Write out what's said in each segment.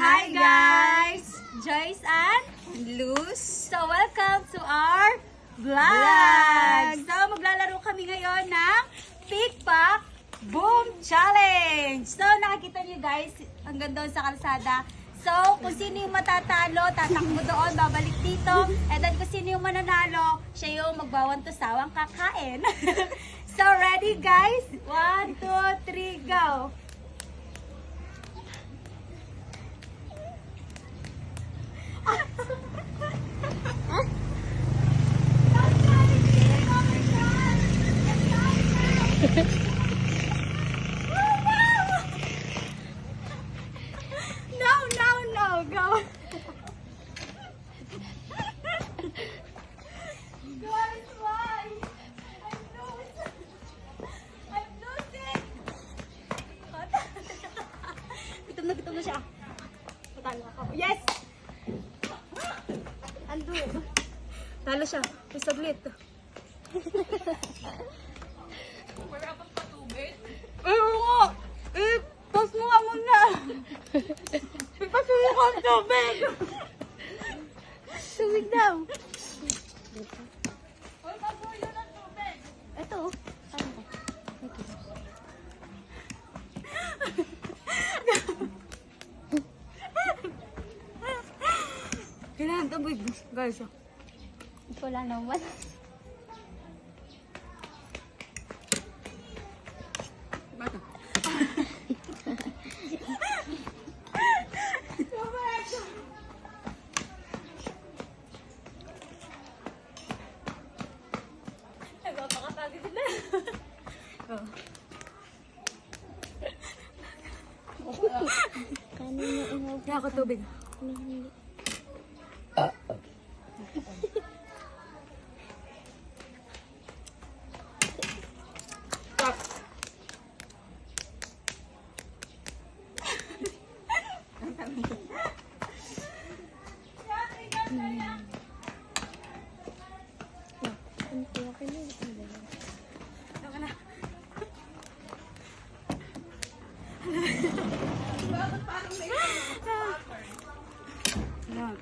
Hi guys! Joyce and Luz! so welcome to our vlog! So maglalaro kami ngayon ng Pick Pack Boom Challenge! So nakikita niyo guys, hanggang doon sa kalsada. So kung sino yung matatalo, tatakbo doon, babalik dito. And then kung sino yung mananalo, siya yung magbawan to sawang kakain. So ready guys? 1, 2, 3, go! No, go. Guys, why? I'm losing. Gutom na siya. Patalo ako. Yes! Ando. Talo siya. May saglit. Wala pang patubig? Oo nga. Tapos mo nga muna. Ipasuyo ko ang tubig. Tubig daw. Huwag pasuyo ng tubig! Ito. Kailangan tubig. Guys. Wala naman. Bata. Nagpapakatagin sila. Kanina inaw. Kaya ako tubig. Hindi. Stop. Kunti ako na. Tama na. Bakit parang may water? Yan.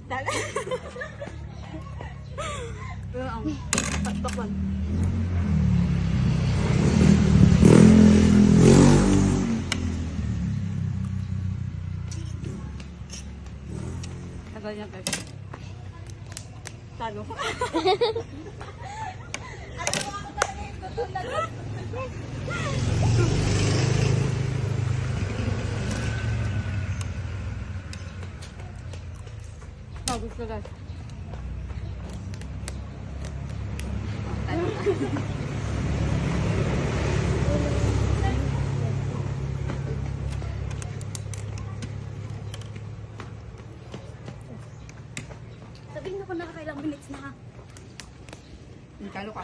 Dala. Pero ang takpan. Tagal niya guys. Talo. Bagus ka guys. Sabihin na ko nakakailang minutes na ha. Talo ka.